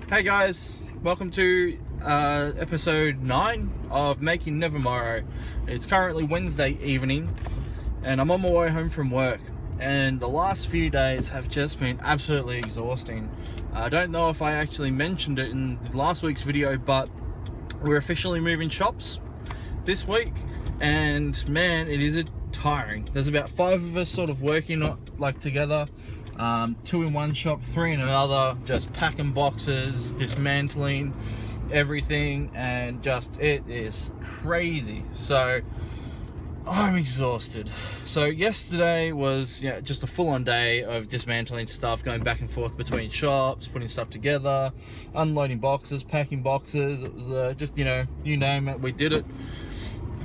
Hey guys, welcome to episode 9 of Making Nevermorrow. It's currently Wednesday evening and I'm on my way home from work, and the last few days have just been absolutely exhausting. I don't know if I actually mentioned it in last week's video, but we're officially moving shops this week, and man, it is tiring. There's about 5 of us sort of working together. 2 in one shop, 3 in another, just packing boxes, dismantling everything, and just it is crazy. So I'm exhausted. So yesterday was just a full-on day of dismantling stuff, going back and forth between shops, putting stuff together, unloading boxes, packing boxes. It was just you name it, we did it.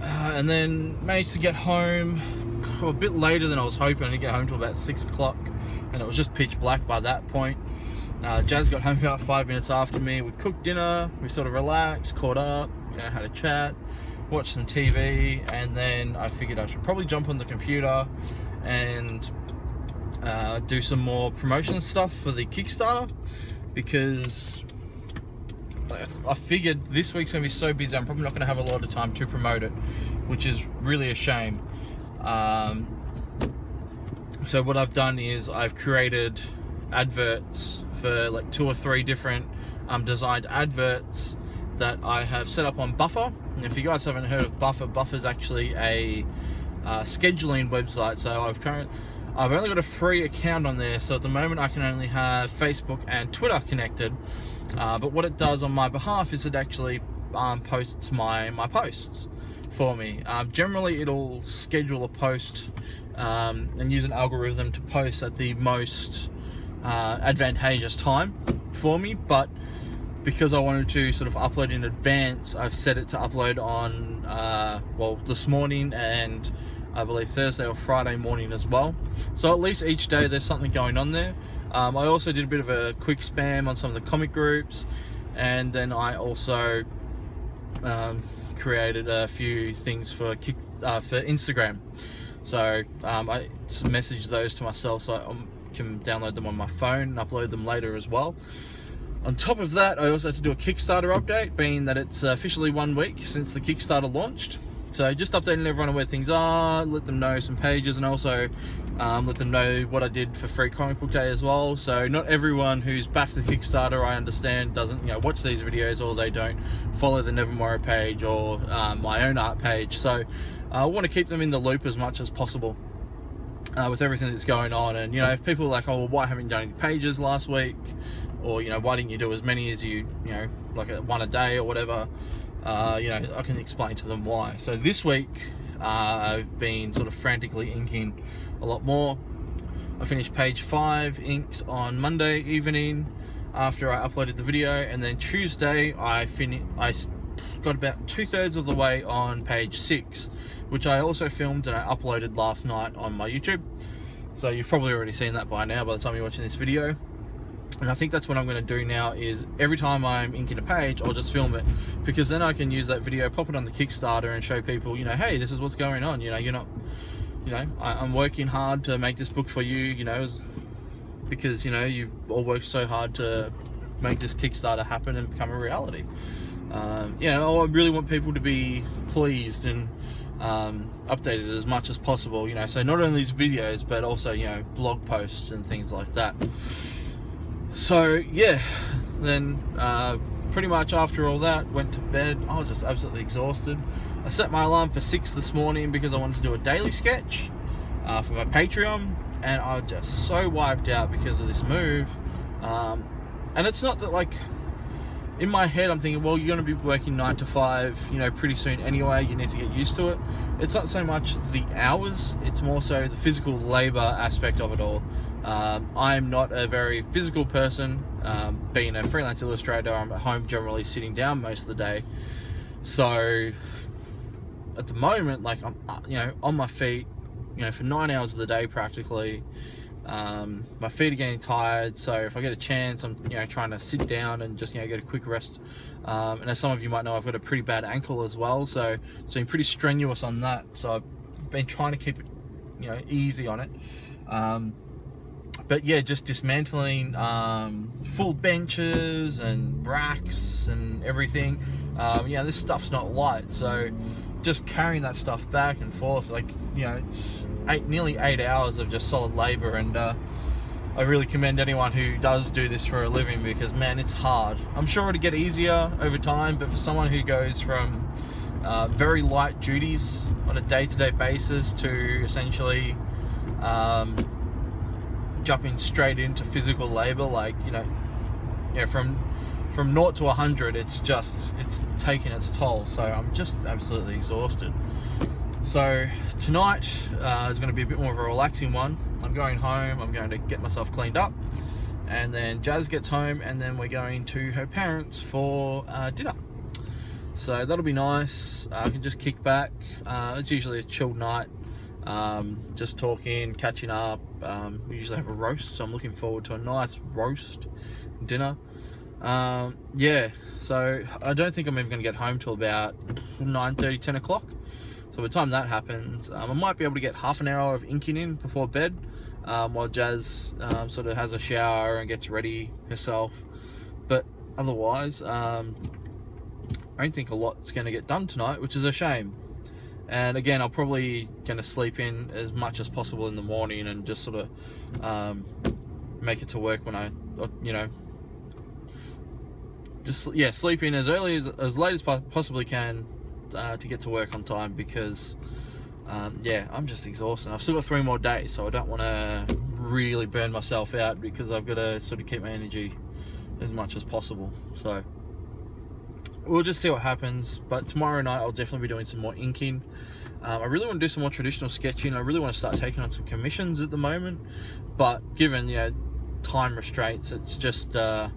And then managed to get home a bit later than I was hoping. To get home till about 6 o'clock, and it was just pitch black by that point. Jazz got home about 5 minutes after me. We cooked dinner, we sort of relaxed, caught up, had a chat, watched some TV, and then I figured I should probably jump on the computer and do some more promotion stuff for the Kickstarter, because I figured this week's going to be so busy, I'm probably not going to have a lot of time to promote it, which is really a shame. So what I've done is I've created adverts for like 2 or 3 different designed adverts that I have set up on Buffer. And if you guys haven't heard of Buffer, Buffer's actually a scheduling website. So I've only got a free account on there, so at the moment I can only have Facebook and Twitter connected. But what it does on my behalf is it actually posts my posts for me. Generally it'll schedule a post and use an algorithm to post at the most advantageous time for me, but because I wanted to sort of upload in advance, I've set it to upload on this morning, and I believe Thursday or Friday morning as well. So at least each day there's something going on there. I also did a bit of a quick spam on some of the comic groups, and then I also created a few things for Instagram. So I messaged those to myself so I can download them on my phone and upload them later as well. On top of that, I also had to do a Kickstarter update, being that it's officially 1 week since the Kickstarter launched. So just updating everyone on where things are, let them know some pages, and also let them know what I did for Free Comic Book Day as well. So not everyone who's backed the Kickstarter, I understand, doesn't watch these videos, or they don't follow the Nevermorrow page or my own art page. So I want to keep them in the loop as much as possible with everything that's going on. And if people are like, oh well, why haven't you done any pages last week, or why didn't you do as many as you like one a day or whatever, I can explain to them why. So this week I've been sort of frantically inking a lot more. I finished page 5 inks on Monday evening after I uploaded the video, and then Tuesday I got about 2/3 of the way on page 6, which I also filmed and I uploaded last night on my YouTube. So you've probably already seen that by now by the time you're watching this video. And I think that's what I'm going to do now, is every time I'm inking a page, I'll just film it, because then I can use that video, pop it on the Kickstarter, and show people, hey, this is what's going on. You're not, I'm working hard to make this book for you, because you've all worked so hard to make this Kickstarter happen and become a reality. I really want people to be pleased and updated as much as possible. So not only these videos, but also blog posts and things like that. So yeah, then pretty much after all that, went to bed. I was just absolutely exhausted. I set my alarm for 6 this morning because I wanted to do a daily sketch for my Patreon, and I was just so wiped out because of this move. And it's not that, like, in my head I'm thinking, well, you're going to be working 9 to 5 pretty soon anyway, you need to get used to it. It's not so much the hours, it's more so the physical labor aspect of it all. I'm not a very physical person. Being a freelance illustrator, I'm at home generally sitting down most of the day. So at the moment, like, I'm on my feet for 9 hours of the day practically. My feet are getting tired, so if I get a chance, I'm trying to sit down and just get a quick rest. And as some of you might know, I've got a pretty bad ankle as well, so it's been pretty strenuous on that. So I've been trying to keep it easy on it. But yeah, just dismantling full benches and racks and everything. Yeah, this stuff's not light, so just carrying that stuff back and forth, like, you know, it's nearly 8 hours of just solid labor. And I really commend anyone who does do this for a living, because man, it's hard. I'm sure it'll get easier over time, but for someone who goes from very light duties on a day-to-day basis to essentially jumping straight into physical labor, like, you know, from 0 to 100, it's taking its toll. So I'm just absolutely exhausted. So tonight is going to be a bit more of a relaxing one. I'm going home, I'm going to get myself cleaned up, and then Jazz gets home, and then we're going to her parents for dinner. So that'll be nice. I can just kick back. It's usually a chilled night, just talking, catching up. We usually have a roast, so I'm looking forward to a nice roast dinner. Yeah, so I don't think I'm even going to get home till about 9:30, 10 o'clock. So by the time that happens, I might be able to get half an hour of inking in before bed, while Jazz sort of has a shower and gets ready herself. But otherwise, I don't think a lot's going to get done tonight, which is a shame. And again, I'm probably going to sleep in as much as possible in the morning, and just sort of make it to work when I, you know, just, yeah, sleep in as early as late as possibly can, to get to work on time, because yeah, I'm just exhausted. I've still got 3 more days, so I don't want to really burn myself out, because I've got to sort of keep my energy as much as possible. So we'll just see what happens. But tomorrow night I'll definitely be doing some more inking. I really want to do some more traditional sketching. I really want to start taking on some commissions at the moment, but given, you know, time restraints, it's just not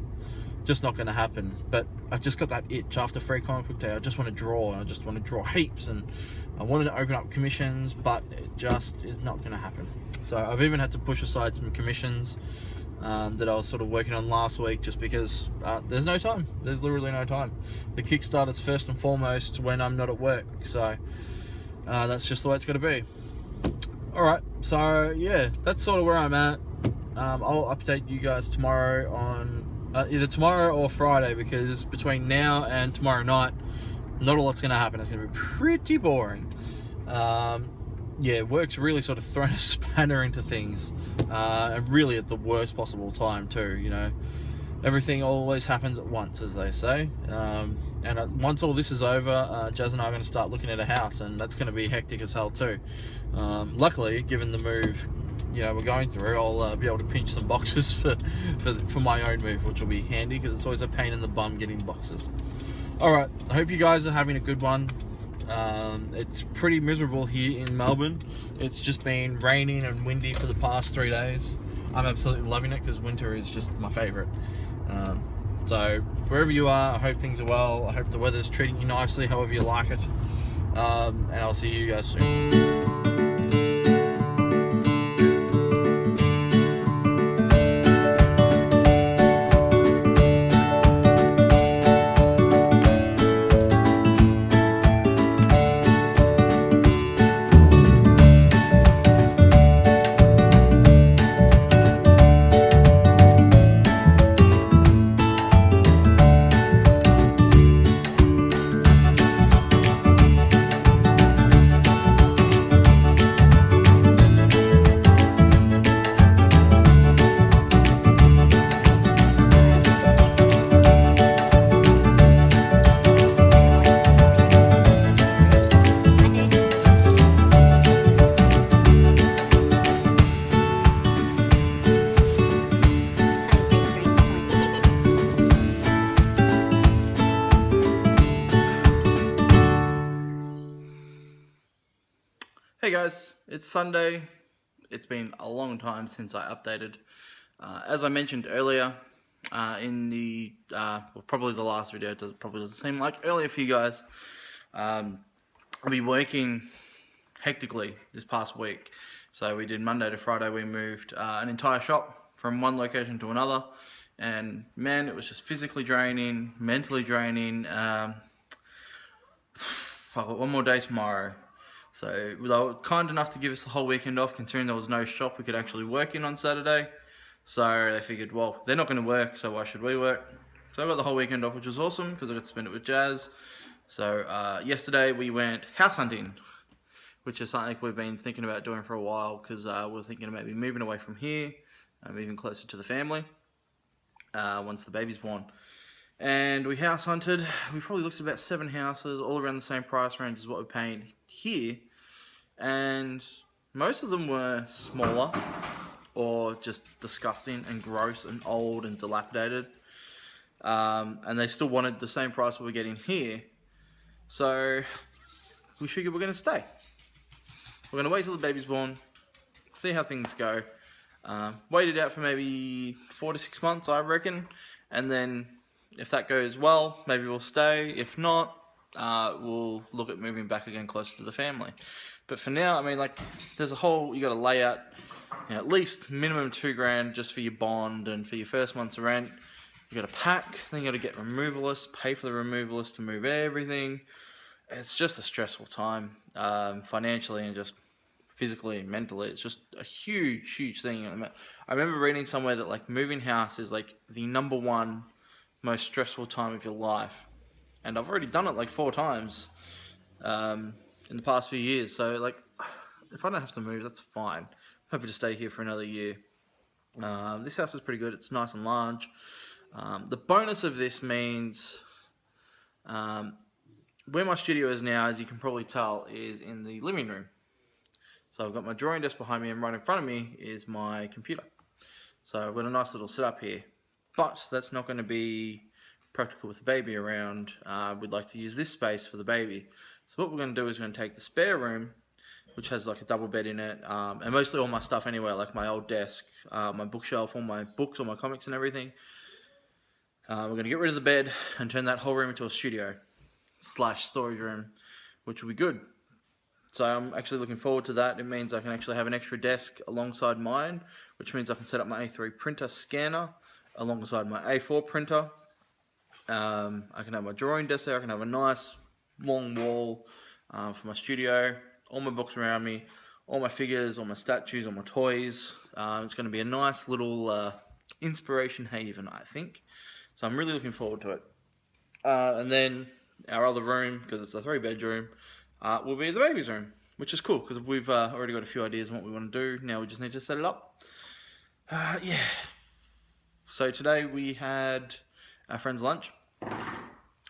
going to happen. But I just got that itch after Free Comic Book Day. I just want to draw, and I just want to draw heaps, and I wanted to open up commissions, but it just is not going to happen. So I've even had to push aside some commissions that I was sort of working on last week, just because there's no time. There's literally no time. The Kickstarter's first and foremost when I'm not at work, so that's just the way it's going to be. Alright, so yeah, that's sort of where I'm at. I'll update you guys tomorrow on either tomorrow or Friday, because between now and tomorrow night, not a lot's going to happen. It's going to be pretty boring. Yeah, work's really sort of thrown a spanner into things, and really at the worst possible time too. You know, everything always happens at once, as they say. And once all this is over, Jazz and I are going to start looking at a house, and that's going to be hectic as hell too. Luckily, given the move, you know, we're going through, I'll be able to pinch some boxes for my own move, which will be handy, because it's always a pain in the bum getting boxes. Alright, I hope you guys are having a good one. It's pretty miserable here in Melbourne. It's just been raining and windy for the past 3 days. I'm absolutely loving it, because winter is just my favourite. So wherever you are, I hope things are well. I hope the weather's treating you nicely, however you like it. And I'll see you guys soon. Hey guys, it's Sunday. It's been a long time since I updated. As I mentioned earlier, in the, well, probably the last video, probably doesn't seem like earlier for you guys, I've been working hectically this past week. So we did Monday to Friday, we moved an entire shop from one location to another, and man, it was just physically draining, mentally draining. I've got one more day tomorrow. So they were kind enough to give us the whole weekend off, considering there was no shop we could actually work in on Saturday. So they figured, well, they're not going to work, so why should we work? So I got the whole weekend off, which was awesome because I got to spend it with Jazz. So yesterday we went house hunting, which is something we've been thinking about doing for a while because we're thinking of maybe moving away from here, moving closer to the family once the baby's born. And we house hunted. We probably looked at about 7 houses, all around the same price range as what we're paying here. And most of them were smaller or just disgusting and gross and old and dilapidated. And they still wanted the same price we were getting here. So we figured we're going to stay. We're going to wait till the baby's born, see how things go. Wait it out for maybe 4 to 6 months, I reckon. And then if that goes well, maybe we'll stay. If not, we'll look at moving back again closer to the family. But for now, I mean, like, there's a whole, you got to lay out, you know, at least minimum $2,000 just for your bond and for your first month's rent. You got to pack, then you got to get removalists, pay for the removalists to move everything. It's just a stressful time, financially and just physically and mentally. It's just a huge thing. I remember reading somewhere that like moving house is like the #1 most stressful time of your life, and I've already done it like 4 times in the past few years. So like, if I don't have to move, that's fine. I'm happy to stay here for another year. This house is pretty good. It's nice and large. The bonus of this means where my studio is now, as you can probably tell, is in the living room. So I've got my drawing desk behind me, and right in front of me is my computer. So I've got a nice little setup here. But that's not going to be practical with the baby around. We'd like to use this space for the baby. So what we're going to do is we're going to take the spare room, which has like a double bed in it, and mostly all my stuff anyway, like my old desk, my bookshelf, all my books, all my comics and everything. We're going to get rid of the bed and turn that whole room into a studio / storage room, which will be good. So I'm actually looking forward to that. It means I can actually have an extra desk alongside mine, which means I can set up my A3 printer scanner alongside my A4 printer. I can have my drawing desk there. I can have a nice long wall for my studio, all my books around me, all my figures, all my statues, all my toys. It's going to be a nice little inspiration haven, I think. So I'm really looking forward to it. And then our other room, because it's a 3-bedroom, will be the baby's room, which is cool because we've already got a few ideas on what we want to do. Now we just need to set it up. Yeah. So today we had our friend's lunch,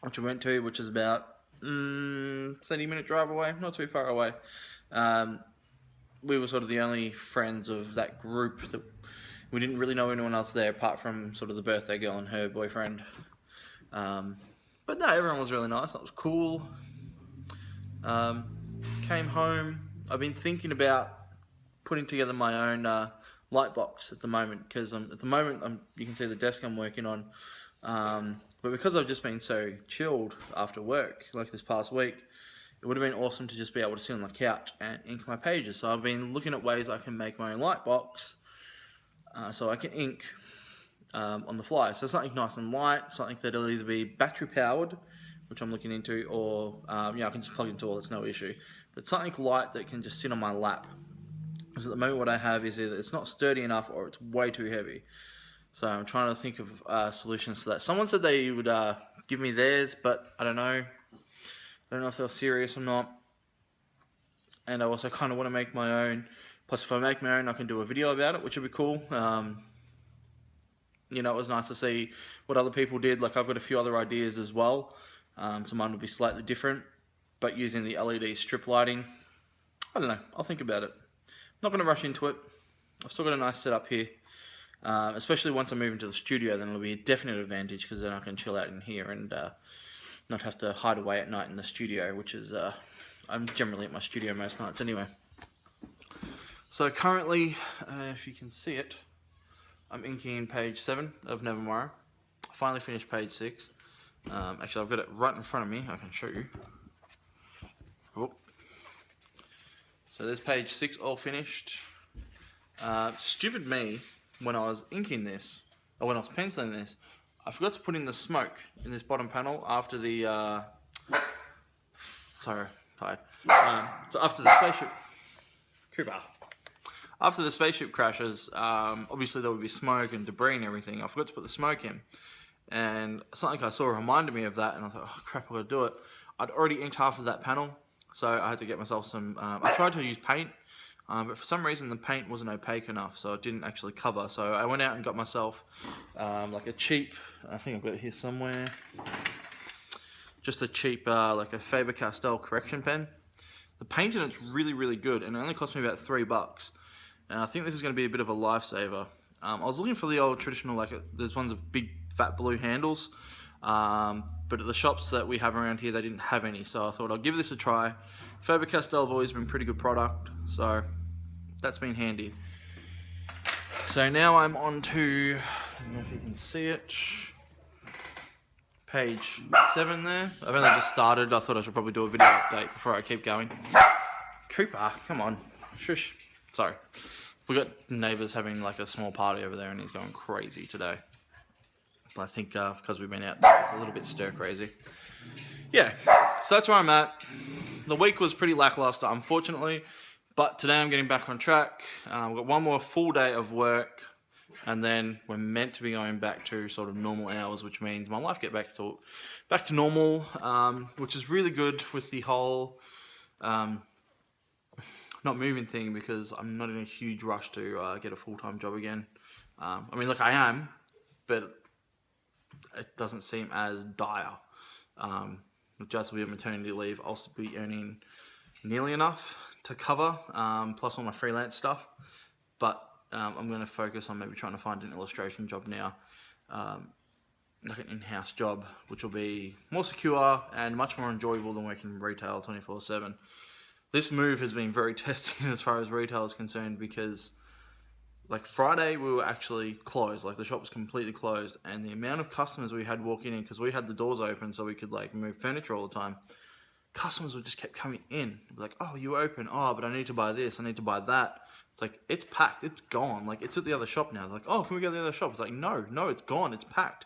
which we went to, which is about 30-minute drive away, not too far away. We were sort of the only friends of that group. That we didn't really know anyone else there apart from sort of the birthday girl and her boyfriend. But no, everyone was really nice. That was cool. Came home. I've been thinking about putting together my own light box at the moment because you can see the desk I'm working on. But because I've just been so chilled after work, like this past week, it would have been awesome to just be able to sit on the couch and ink my pages. So I've been looking at ways I can make my own light box so I can ink on the fly. So something nice and light, something that'll either be battery powered, which I'm looking into, or I can just plug into all, it's no issue. But something light that can just sit on my lap. Because at the moment what I have is either it's not sturdy enough or it's way too heavy. So I'm trying to think of solutions to that. Someone said they would give me theirs, but I don't know. I don't know if they're serious or not. And I also kind of want to make my own. Plus, if I make my own, I can do a video about it, which would be cool. It was nice to see what other people did. Like, I've got a few other ideas as well. So mine will be slightly different, but using the LED strip lighting. I don't know. I'll think about it. Not going to rush into it. I've still got a nice setup here. Especially once I move into the studio, then it'll be a definite advantage because then I can chill out in here and not have to hide away at night in the studio, which is, I'm generally at my studio most nights anyway. So currently, if you can see it, I'm inking page 7 of Nevermorrow. I finally finished page 6. Actually, I've got it right in front of me. I can show you. Oh. So there's page 6 all finished. Stupid me, when I was inking this, or when I was penciling this, I forgot to put in the smoke in this bottom panel after the, sorry, tired. So after the spaceship, Cuba. after the spaceship crashes, obviously there would be smoke and debris and everything. I forgot to put the smoke in. And something I saw reminded me of that, and I thought, oh crap, I gotta do it. I'd already inked half of that panel, so I had to get myself some, I tried to use paint, but for some reason the paint wasn't opaque enough, so it didn't actually cover. So I went out and got myself like a cheap, I think I've got it here somewhere, just a cheap, like a Faber-Castell correction pen. The paint in it's really, really good, and it only cost me about $3. And I think this is going to be a bit of a lifesaver. I was looking for the old traditional, like there's ones with big fat blue handles, but at the shops that we have around here they didn't have any, so I thought I'll give this a try. Faber-Castell have always been pretty good product, so that's been handy. So now I'm on to, I don't know if you can see it, page 7 there. I've only just started. I thought I should probably do a video update before I keep going. Cooper, come on, shush. Sorry. We got neighbours having like a small party over there and he's going crazy today. But I think because we've been out there, it's a little bit stir crazy. Yeah, so that's where I'm at. The week was pretty lackluster, unfortunately, but today I'm getting back on track. We've got one more full day of work, and then we're meant to be going back to sort of normal hours, which means my life get back to normal, which is really good with the whole not moving thing, because I'm not in a huge rush to get a full-time job again. I mean, look, I am, but it doesn't seem as dire. Just with maternity leave, I'll be earning nearly enough to cover, plus all my freelance stuff. But I'm going to focus on maybe trying to find an illustration job now, like an in-house job, which will be more secure and much more enjoyable than working in retail 24/7. This move has been very testing as far as retail is concerned, because like Friday we were actually closed, like the shop was completely closed, and the amount of customers we had walking in, because we had the doors open so we could like move furniture all the time, customers would just kept coming in, like, oh, you open, oh, but I need to buy this, I need to buy that. It's like, it's packed, it's gone, like it's at the other shop now. They're like, oh, can we go to the other shop? It's like, no, it's gone, it's packed.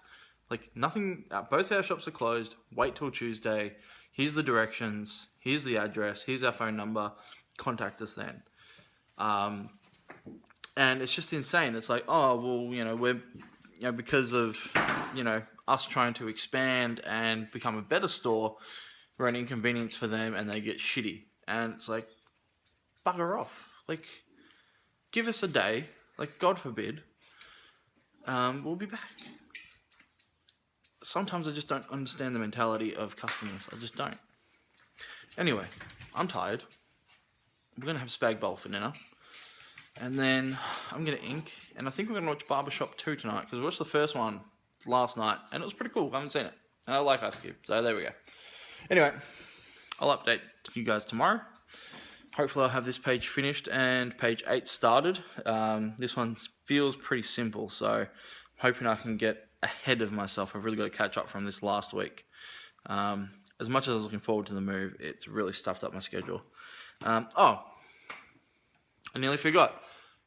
Like nothing, both our shops are closed, wait till Tuesday, here's the directions, here's the address, here's our phone number, contact us then. And it's just insane. It's like, oh, well, we're, because of, us trying to expand and become a better store, we're an inconvenience for them and they get shitty. And it's like, bugger off. Like, give us a day, like, God forbid, we'll be back. Sometimes I just don't understand the mentality of customers. I just don't. Anyway, I'm tired. We're going to have spag bowl for dinner. And then I'm going to ink. And I think we're going to watch Barbershop 2 tonight, because we watched the first one last night. And it was pretty cool. I haven't seen it. And I like Ice Cube. So there we go. Anyway, I'll update you guys tomorrow. Hopefully I'll have this page finished and page 8 started. This one feels pretty simple, so I'm hoping I can get ahead of myself. I've really got to catch up from this last week. As much as I was looking forward to the move, it's really stuffed up my schedule. Oh, I nearly forgot.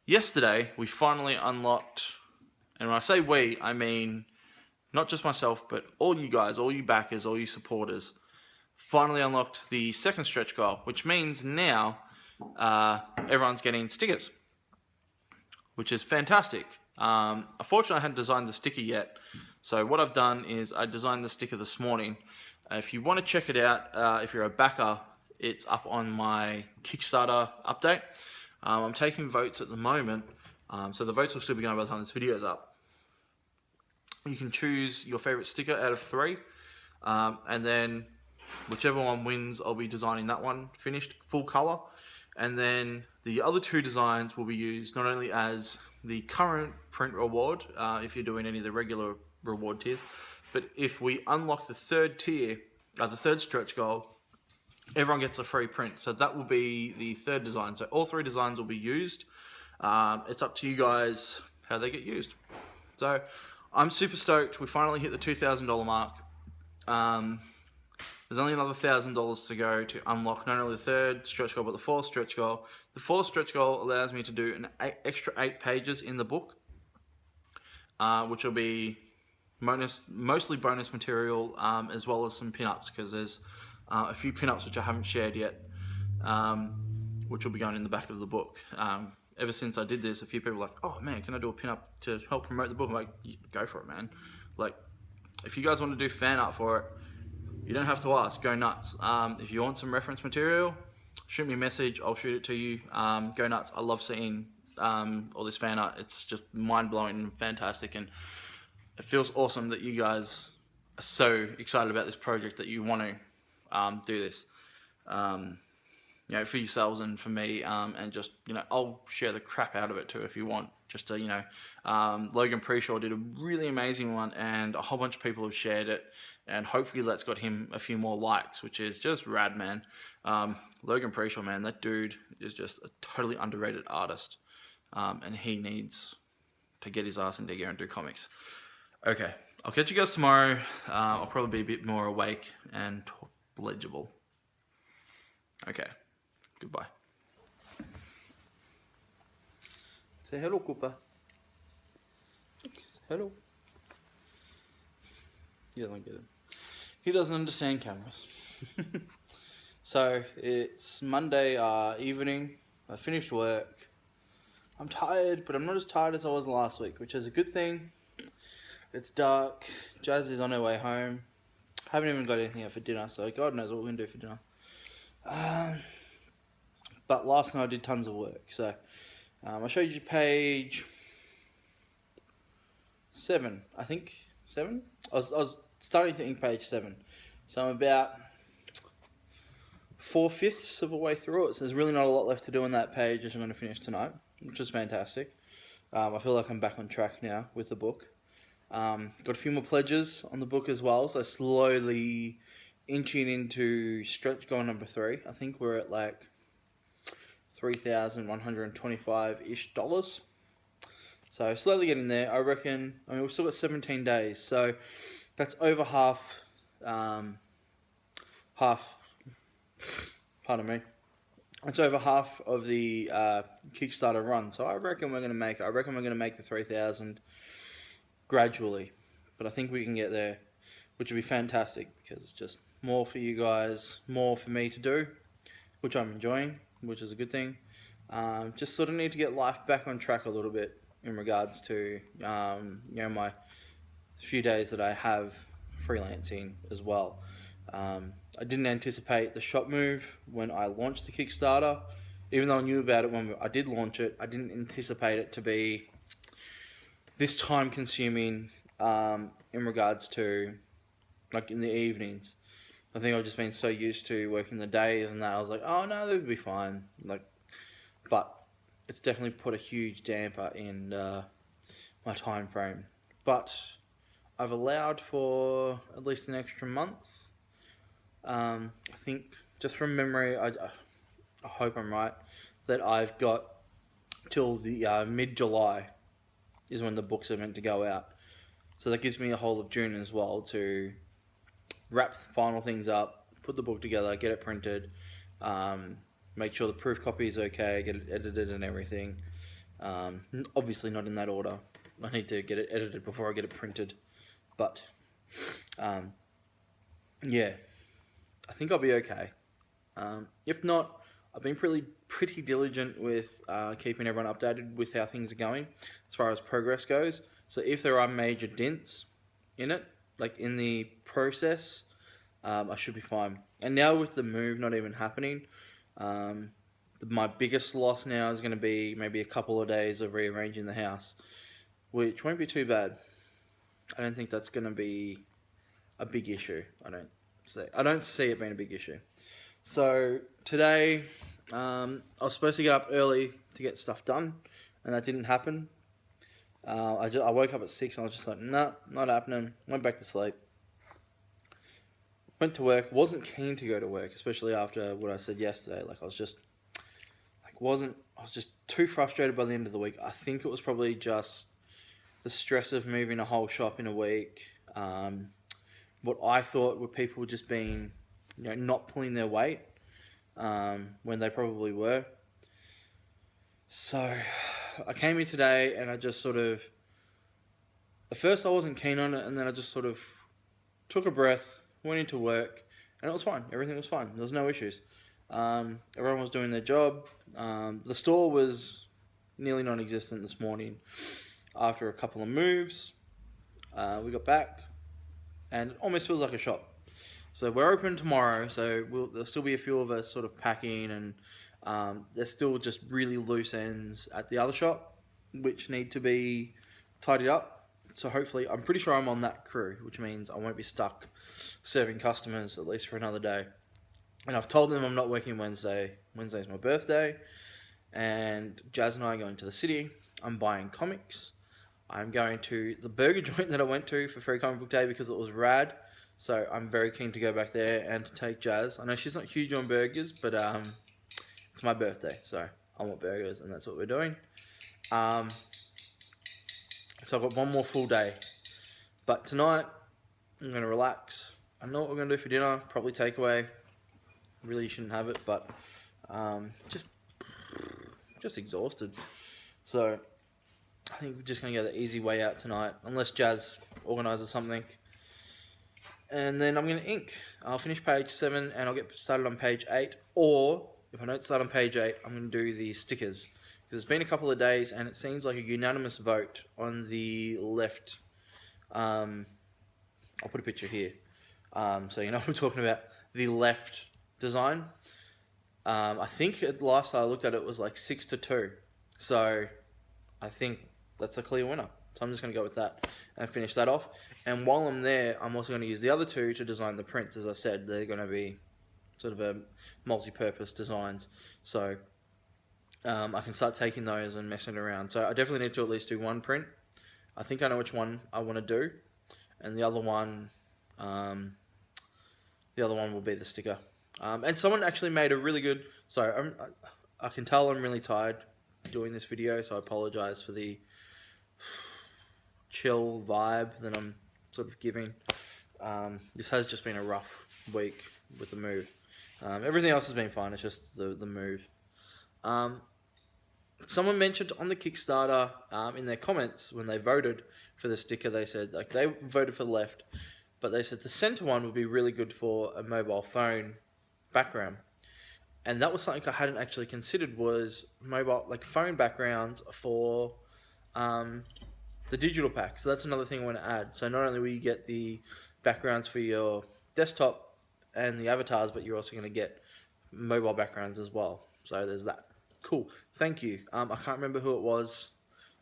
Yesterday, we finally unlocked, and when I say we, I mean not just myself, but all you guys, all you backers, all you supporters, finally unlocked the second stretch goal, which means now everyone's getting stickers, which is fantastic. Unfortunately, I hadn't designed the sticker yet, so what I've done is I designed the sticker this morning. If you want to check it out, if you're a backer, it's up on my Kickstarter update. I'm taking votes at the moment, so the votes will still be going by the time this video is up. You can choose your favorite sticker out of 3, and then whichever one wins, I'll be designing that one finished, full color. And then the other 2 designs will be used not only as the current print reward, if you're doing any of the regular reward tiers, but if we unlock the 3rd tier, the 3rd stretch goal, everyone gets a free print. So that will be the 3rd design. So all 3 designs will be used. It's up to you guys how they get used. So I'm super stoked. We finally hit the $2,000 mark. There's only another $1,000 to go to unlock not only the 3rd stretch goal, but the 4th stretch goal. The 4th stretch goal allows me to do an extra 8 pages in the book, which will be mostly bonus material, as well as some pin-ups, because there's a few pin-ups which I haven't shared yet, which will be going in the back of the book. ever since I did this, a few people are like, oh man, can I do a pin-up to help promote the book? I'm like, go for it, man. Like, if you guys want to do fan art for it, you don't have to ask, go nuts. If you want some reference material, shoot me a message, I'll shoot it to you. Go nuts. I love seeing all this fan art. It's just mind-blowing and fantastic, and it feels awesome that you guys are so excited about this project that you want to do this. You know, for yourselves and for me, and just, you know, I'll share the crap out of it too if you want. Just to, you know, Logan Preshaw did a really amazing one, and a whole bunch of people have shared it, and hopefully that's got him a few more likes, which is just rad, man. Logan Preshaw, man, that dude is just a totally underrated artist, and he needs to get his ass into gear and do comics. Okay, I'll catch you guys tomorrow. I'll probably be a bit more awake and legible. Okay. Goodbye. Say hello, Cooper. Hello. He doesn't get it. He doesn't understand cameras. So, it's Monday evening. I finished work. I'm tired, but I'm not as tired as I was last week, which is a good thing. It's dark. Jazz is on her way home. Haven't even got anything out for dinner, so God knows what we're going to do for dinner. But last night I did tons of work, so I showed you page 7, I think, 7? I was starting to ink page 7, so I'm about 4/5 of the way through it, so there's really not a lot left to do on that page, which I'm going to finish tonight, which is fantastic. I feel like I'm back on track now with the book. Got a few more pledges on the book as well, so slowly inching into stretch goal number 3. I think we're at like $3,125-ish. So slowly getting there. I reckon, I mean, we've still got 17 days. So that's over half, pardon me. That's over half of the Kickstarter run. So I reckon we're going to make it. I reckon we're going to make the 3,000 gradually. But I think we can get there, which would be fantastic because it's just more for you guys, more for me to do, which I'm enjoying, which is a good thing. Just sort of need to get life back on track a little bit in regards to, you know, my few days that I have freelancing as well. I didn't anticipate the shop move when I launched the Kickstarter. Even though I knew about it when I did launch it, I didn't anticipate it to be this time consuming in regards to, like, in the evenings. I think I've just been so used to working the days and that I was like, oh no, that would be fine. Like, but it's definitely put a huge damper in my time frame. But I've allowed for at least an extra month. I think, just from memory, I hope I'm right, that I've got till the mid-July is when the books are meant to go out. So that gives me a whole of June as well to wrap final things up, put the book together, get it printed, make sure the proof copy is okay, get it edited and everything. Obviously not in that order. I need to get it edited before I get it printed. But, yeah, I think I'll be okay. If not, I've been pretty diligent with keeping everyone updated with how things are going as far as progress goes. So if there are major dents in it, like in the process, I should be fine. And now with the move not even happening, my biggest loss now is going to be maybe a couple of days of rearranging the house, which won't be too bad. I don't think that's going to be a big issue. I don't see it being a big issue. So today, I was supposed to get up early to get stuff done, and that didn't happen. I woke up at 6 and I was just like, nah, not happening. Went back to sleep. Went to work. Wasn't keen to go to work, especially after what I said yesterday. Like, I was just too frustrated by the end of the week. I think it was probably just the stress of moving a whole shop in a week. What I thought were people just being, you know, not pulling their weight, when they probably were. So I came in today and I just sort of, at first I wasn't keen on it, and then I just sort of took a breath, went into work, and it was fine. Everything was fine. There was no issues. Everyone was doing their job. The store was nearly non-existent this morning. After a couple of moves, we got back, and it almost feels like a shop. So we're open tomorrow, so there'll still be a few of us sort of packing, and there's still just really loose ends at the other shop, which need to be tidied up. So hopefully, I'm pretty sure I'm on that crew, which means I won't be stuck serving customers, at least for another day. And I've told them I'm not working Wednesday. Wednesday's my birthday, and Jazz and I are going to the city. I'm buying comics. I'm going to the burger joint that I went to for Free Comic Book Day because it was rad. So I'm very keen to go back there and to take Jazz. I know she's not huge on burgers, but it's my birthday, so I want burgers, and that's what we're doing. So I've got one more full day. But tonight, I'm going to relax. I know what we're going to do for dinner. Probably takeaway. Really shouldn't have it, but just exhausted. So I think we're just going to go the easy way out tonight. Unless Jazz organises something. And then I'm going to ink. I'll finish page 7 and I'll get started on page 8. Or, if I don't start on page 8, I'm going to do the stickers. Because it's been a couple of days and it seems like a unanimous vote on the left. I'll put a picture here. So you know what I'm talking about. The left design. I think last I looked at it was like 6-2. So I think that's a clear winner. So I'm just going to go with that and finish that off. And while I'm there, I'm also going to use the other 2 to design the prints. As I said, they're going to be sort of a multi-purpose designs. So I can start taking those and messing around. So I definitely need to at least do one print. I think I know which one I want to do. And the other one will be the sticker. And someone actually made a really good... Sorry, I can tell I'm really tired doing this video, so I apologize for the chill vibe that I'm sort of giving. This has just been a rough week with the move. Everything else has been fine, it's just the move. Someone mentioned on the Kickstarter in their comments when they voted for the sticker, they said like they voted for the left, but they said the center one would be really good for a mobile phone background. And that was something I hadn't actually considered, was mobile, like phone backgrounds for the digital pack. So that's another thing I want to add. So not only will you get the backgrounds for your desktop and the avatars, but you're also going to get mobile backgrounds as well. So there's that. Cool. Thank you. I can't remember who it was,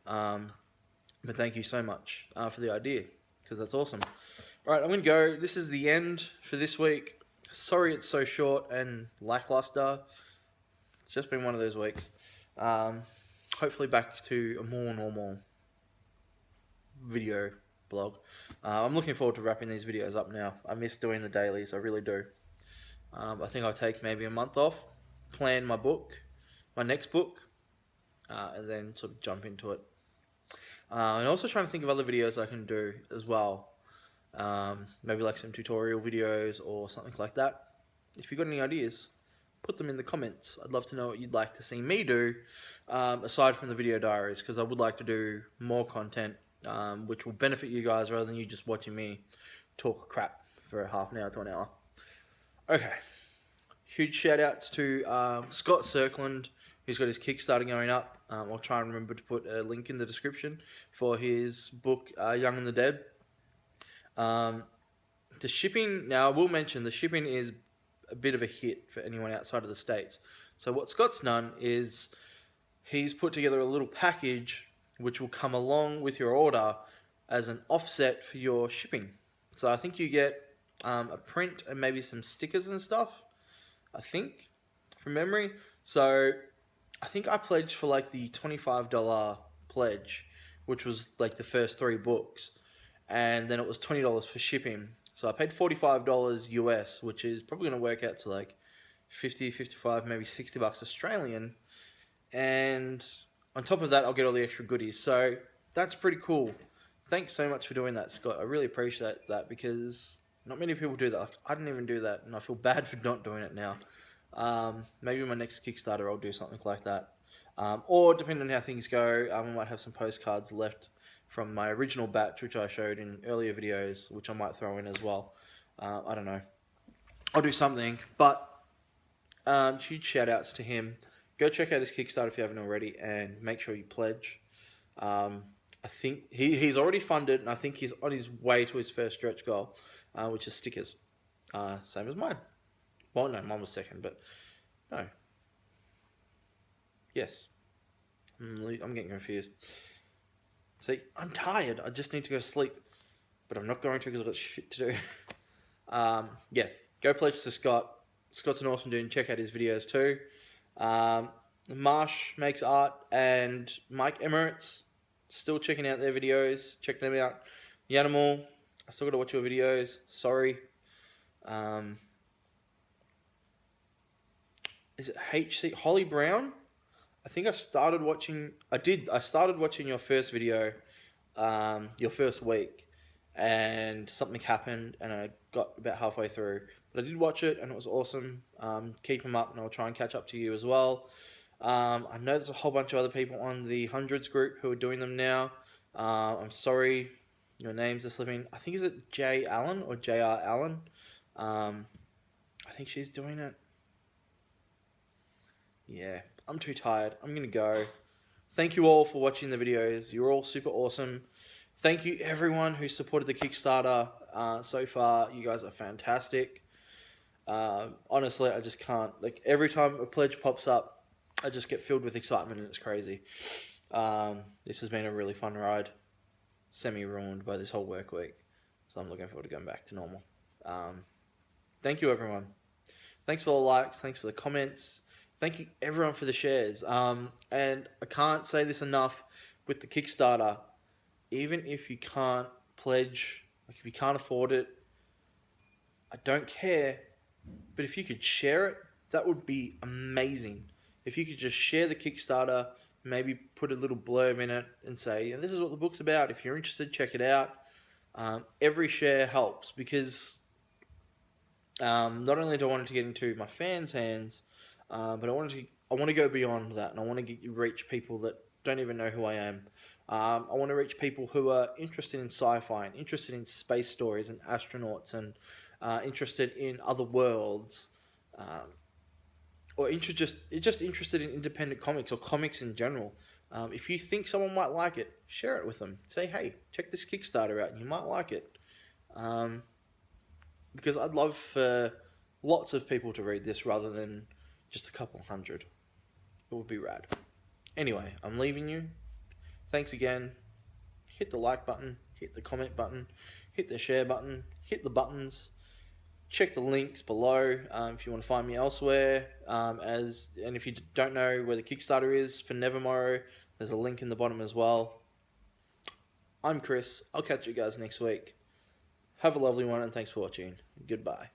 but thank you so much for the idea, because that's awesome. All right, I'm going to go. This is the end for this week. Sorry it's so short and lackluster. It's just been one of those weeks. Hopefully back to a more normal video blog. I'm looking forward to wrapping these videos up now. I miss doing the dailies, I really do. I think I'll take maybe a month off, plan my next book, and then sort of jump into it. And also trying to think of other videos I can do as well. Maybe like some tutorial videos or something like that. If you've got any ideas, put them in the comments. I'd love to know what you'd like to see me do, aside from the video diaries, because I would like to do more content, which will benefit you guys rather than you just watching me talk crap for half an hour to an hour. Okay. Huge shout outs to Scott Cirkland, who's got his Kickstarter going up. I'll try and remember to put a link in the description for his book, Young and the Dead. The shipping, now I will mention the shipping is a bit of a hit for anyone outside of the States. So what Scott's done is he's put together a little package which will come along with your order as an offset for your shipping. So I think you get a print and maybe some stickers and stuff, I think, from memory. So I think I pledged for like the $25 pledge, which was like the first 3 books. And then it was $20 for shipping. So I paid $45 US, which is probably going to work out to like 50, 55, maybe $60 Australian. And on top of that, I'll get all the extra goodies. So that's pretty cool. Thanks so much for doing that, Scott. I really appreciate that, because not many people do that. Like, I didn't even do that, and I feel bad for not doing it now. Maybe my next Kickstarter I'll do something like that. Or depending on how things go, I might have some postcards left from my original batch, which I showed in earlier videos, which I might throw in as well. I don't know. I'll do something. But huge shout outs to him. go check out his Kickstarter if you haven't already, and make sure you pledge. I think he's already funded, and I think he's on his way to his first stretch goal, which is stickers. Same as mine. Well, no, mine was second, but no. Yes. I'm getting confused. See, I'm tired. I just need to go to sleep. But I'm not going to because I've got shit to do. Yes, go pledge to Scott. Scott's an awesome dude. Check out his videos too. Marsh makes art, and Mike Emirates, still checking out their videos. Check them out. Yanimal, I still got to watch your videos. Sorry. Is it HC Holly Brown? I think I started watching. I started watching your first video, your first week, and something happened, and I got about halfway through. But I did watch it, and it was awesome. Keep them up, and I'll try and catch up to you as well. I know there's a whole bunch of other people on the hundreds group who are doing them now. I'm sorry, your names are slipping. I think is it J Allen or JR Allen. I think she's doing it. Yeah, I'm too tired. I'm going to go. Thank you all for watching the videos. You're all super awesome. Thank you everyone who supported the Kickstarter so far. You guys are fantastic. Honestly, I just can't. Like, every time a pledge pops up, I just get filled with excitement, and it's crazy. This has been a really fun ride. Semi-ruined by this whole work week. So I'm looking forward to going back to normal. Thank you everyone. Thanks for the likes. Thanks for the comments. Thank you everyone for the shares. And I can't say this enough with the Kickstarter. Even if you can't pledge, like if you can't afford it, I don't care. But if you could share it, that would be amazing. If you could just share the Kickstarter, maybe put a little blurb in it and say, this is what the book's about. If you're interested, check it out. Every share helps, because not only do I want it to get into my fans' hands, but I want to go beyond that, and I want to reach people that don't even know who I am. I want to reach people who are interested in sci-fi, and interested in space stories and astronauts, and interested in other worlds, or just interested in independent comics or comics in general. If you think someone might like it, share it with them. Say, hey, check this Kickstarter out. You might like it. Because I'd love for lots of people to read this rather than just a couple hundred. It would be rad. Anyway, I'm leaving you. Thanks again. Hit the like button, hit the comment button, hit the share button, hit the buttons. Check the links below if you want to find me elsewhere. And if you don't know where the Kickstarter is for Nevermorrow, there's a link in the bottom as well. I'm Chris. I'll catch you guys next week. Have a lovely one, and thanks for watching. Goodbye.